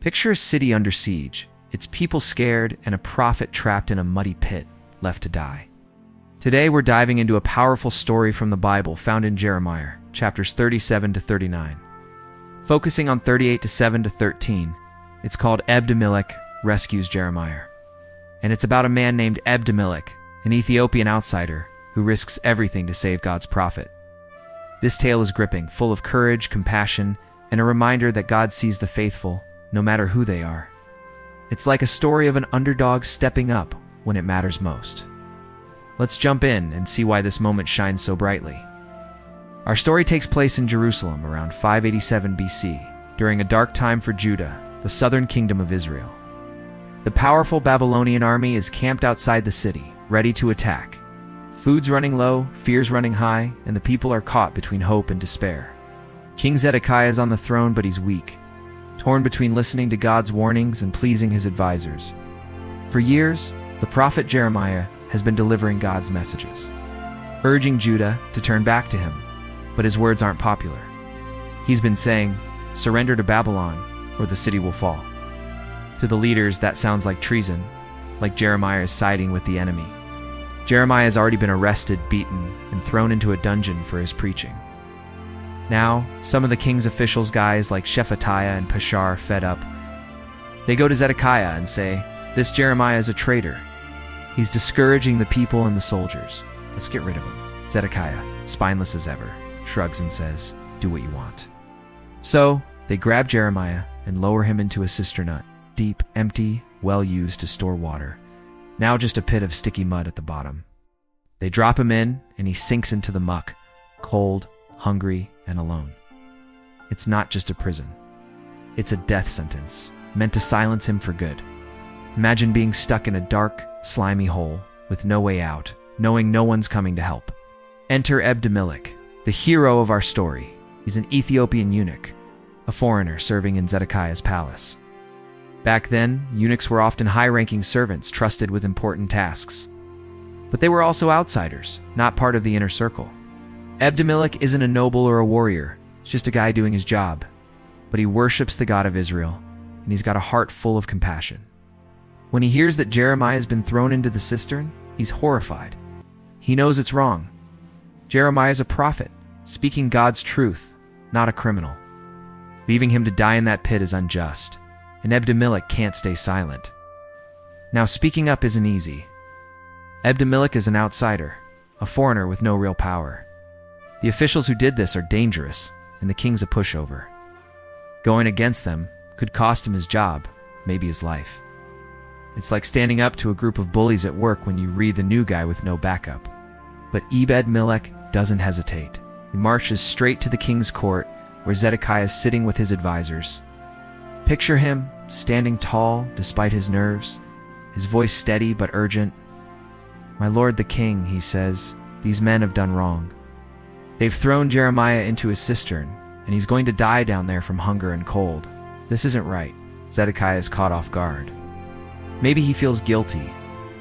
Picture a city under siege, its people scared, and a prophet trapped in a muddy pit, left to die. Today we're diving into a powerful story from the Bible found in Jeremiah, chapters 37 to 39. Focusing on 38 to 7 to 13, it's called Ebed-Melech Rescues Jeremiah. And it's about a man named Ebed-Melech, an Ethiopian outsider, who risks everything to save God's prophet. This tale is gripping, full of courage, compassion, and a reminder that God sees the faithful, no matter who they are. It's like a story of an underdog stepping up when it matters most. Let's jump in and see why this moment shines so brightly. Our story takes place in Jerusalem around 587 BC, during a dark time for Judah, the southern kingdom of Israel. The powerful Babylonian army is camped outside the city, ready to attack. Food's running low, fear's running high, and the people are caught between hope and despair. King Zedekiah is on the throne, but he's weak, torn between listening to God's warnings and pleasing his advisors. For years, the prophet Jeremiah has been delivering God's messages, urging Judah to turn back to him, but his words aren't popular. He's been saying, "Surrender to Babylon, or the city will fall." To the leaders, that sounds like treason, like Jeremiah is siding with the enemy. Jeremiah has already been arrested, beaten, and thrown into a dungeon for his preaching. Now, some of the king's officials, guys like Shephatiah and Pashar, fed up. They go to Zedekiah and say, "This Jeremiah is a traitor. He's discouraging the people and the soldiers. Let's get rid of him." Zedekiah, spineless as ever, shrugs and says, "Do what you want." So, they grab Jeremiah and lower him into a cistern, deep, empty, well used to store water. Now just a pit of sticky mud at the bottom. They drop him in, and he sinks into the muck, cold, hungry, and alone. It's not just a prison. It's a death sentence, meant to silence him for good. Imagine being stuck in a dark, slimy hole, with no way out, knowing no one's coming to help. Enter Ebed-Melech, the hero of our story. He's an Ethiopian eunuch, a foreigner serving in Zedekiah's palace. Back then, eunuchs were often high-ranking servants trusted with important tasks. But they were also outsiders, not part of the inner circle. Ebed-Melech isn't a noble or a warrior, he's just a guy doing his job. But he worships the God of Israel, and he's got a heart full of compassion. When he hears that Jeremiah has been thrown into the cistern, he's horrified. He knows it's wrong. Jeremiah is a prophet, speaking God's truth, not a criminal. Leaving him to die in that pit is unjust, and Ebed-Melech can't stay silent. Now, speaking up isn't easy. Ebed-Melech is an outsider, a foreigner with no real power. The officials who did this are dangerous, and the king's a pushover. Going against them could cost him his job, maybe his life. It's like standing up to a group of bullies at work when you read the new guy with no backup. But Ebed-Melech doesn't hesitate. He marches straight to the king's court, where Zedekiah is sitting with his advisors. Picture him, standing tall despite his nerves, his voice steady but urgent. "My lord the king," he says, "these men have done wrong. They've thrown Jeremiah into a cistern, and he's going to die down there from hunger and cold. This isn't right." Zedekiah is caught off guard. Maybe he feels guilty,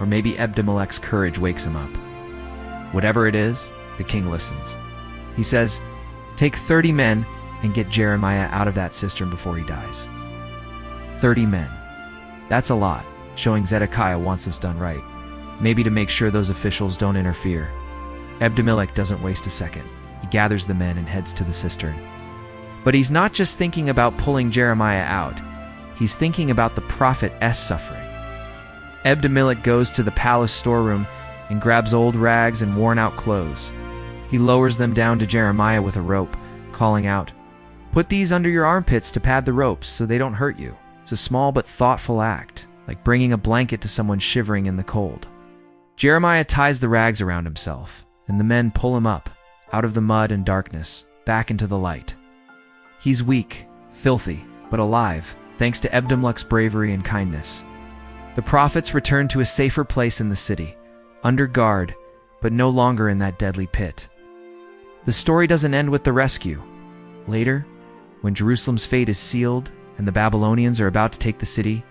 or maybe Ebed-Melech's courage wakes him up. Whatever it is, the king listens. He says, "Take 30 men and get Jeremiah out of that cistern before he dies." 30 men. That's a lot, showing Zedekiah wants this done right. Maybe to make sure those officials don't interfere. Ebed-Melech doesn't waste a second. He gathers the men and heads to the cistern. But he's not just thinking about pulling Jeremiah out. He's thinking about the prophet's suffering. Ebed-Melech goes to the palace storeroom and grabs old rags and worn-out clothes. He lowers them down to Jeremiah with a rope, calling out, "Put these under your armpits to pad the ropes so they don't hurt you." It's a small but thoughtful act, like bringing a blanket to someone shivering in the cold. Jeremiah ties the rags around himself, and the men pull him up, out of the mud and darkness, back into the light. He's weak, filthy, but alive, thanks to Ebed-Melech's bravery and kindness. The prophets return to a safer place in the city, under guard, but no longer in that deadly pit. The story doesn't end with the rescue. Later, when Jerusalem's fate is sealed and the Babylonians are about to take the city,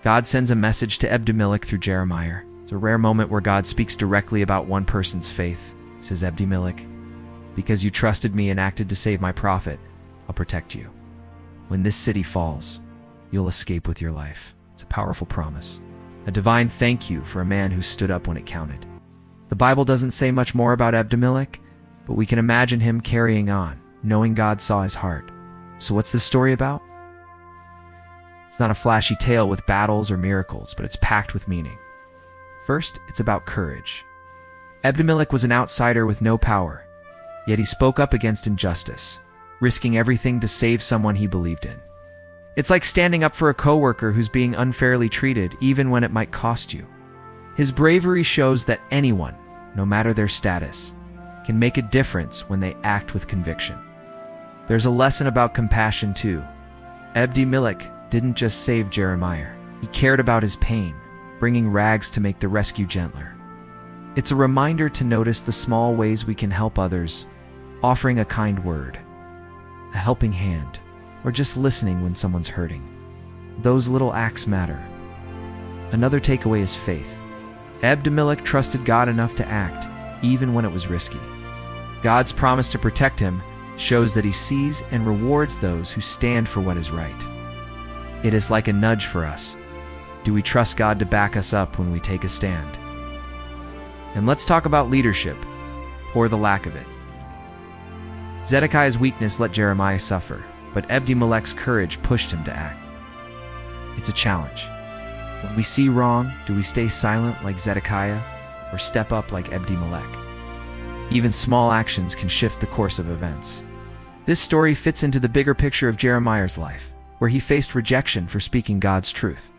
God sends a message to Ebed-Melech through Jeremiah. It's a rare moment where God speaks directly about one person's faith, says Ebed-Melech. "Because you trusted me and acted to save my prophet, I'll protect you. When this city falls, you'll escape with your life. It's a powerful promise. A divine thank you for a man who stood up when it counted. The Bible doesn't say much more about Ebed-Melech, but we can imagine him carrying on, knowing God saw his heart. So what's this story about? It's not a flashy tale with battles or miracles, but it's packed with meaning. First, it's about courage. Ebed-Melech was an outsider with no power, yet he spoke up against injustice, risking everything to save someone he believed in. It's like standing up for a coworker who's being unfairly treated, even when it might cost you. His bravery shows that anyone, no matter their status, can make a difference when they act with conviction. There's a lesson about compassion too. Ebed-Melech didn't just save Jeremiah. He cared about his pain, bringing rags to make the rescue gentler. It's a reminder to notice the small ways we can help others, offering a kind word, a helping hand, or just listening when someone's hurting. Those little acts matter. Another takeaway is faith. Ebed-Melech trusted God enough to act, even when it was risky. God's promise to protect him shows that he sees and rewards those who stand for what is right. It is like a nudge for us. Do we trust God to back us up when we take a stand? And let's talk about leadership, or the lack of it. Zedekiah's weakness let Jeremiah suffer, but Ebed-Melech's courage pushed him to act. It's a challenge. When we see wrong, do we stay silent like Zedekiah, or step up like Ebed-Melech? Even small actions can shift the course of events. This story fits into the bigger picture of Jeremiah's life, where he faced rejection for speaking God's truth.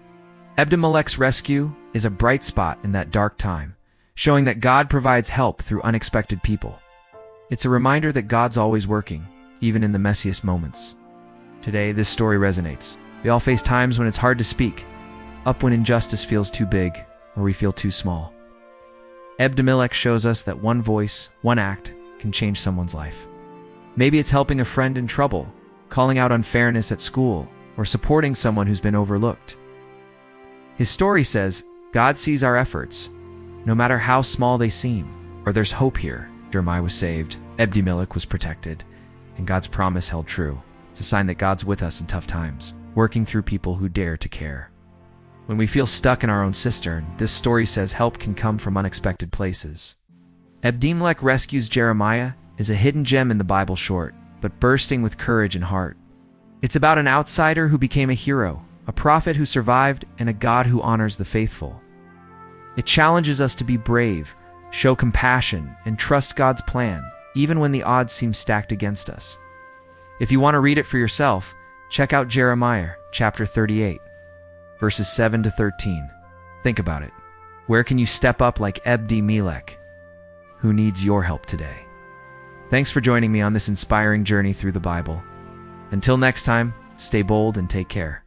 Ebed-Melech's rescue is a bright spot in that dark time, showing that God provides help through unexpected people. It's a reminder that God's always working, even in the messiest moments. Today, this story resonates. We all face times when it's hard to speak, up when injustice feels too big, or we feel too small. Ebed-Melech shows us that one voice, one act, can change someone's life. Maybe it's helping a friend in trouble, calling out unfairness at school, or supporting someone who's been overlooked. His story says, God sees our efforts, no matter how small they seem. Or there's hope here. Jeremiah was saved, Ebed-Melech was protected, and God's promise held true. It's a sign that God's with us in tough times, working through people who dare to care. When we feel stuck in our own cistern, this story says help can come from unexpected places. Ebed-Melech rescues Jeremiah is a hidden gem in the Bible, short, but bursting with courage and heart. It's about an outsider who became a hero, a prophet who survived, and a God who honors the faithful. It challenges us to be brave, show compassion, and trust God's plan, even when the odds seem stacked against us. If you want to read it for yourself, check out Jeremiah, chapter 38, verses 7 to 13. Think about it. Where can you step up like Ebed-Melech? Who needs your help today? Thanks for joining me on this inspiring journey through the Bible. Until next time, stay bold and take care.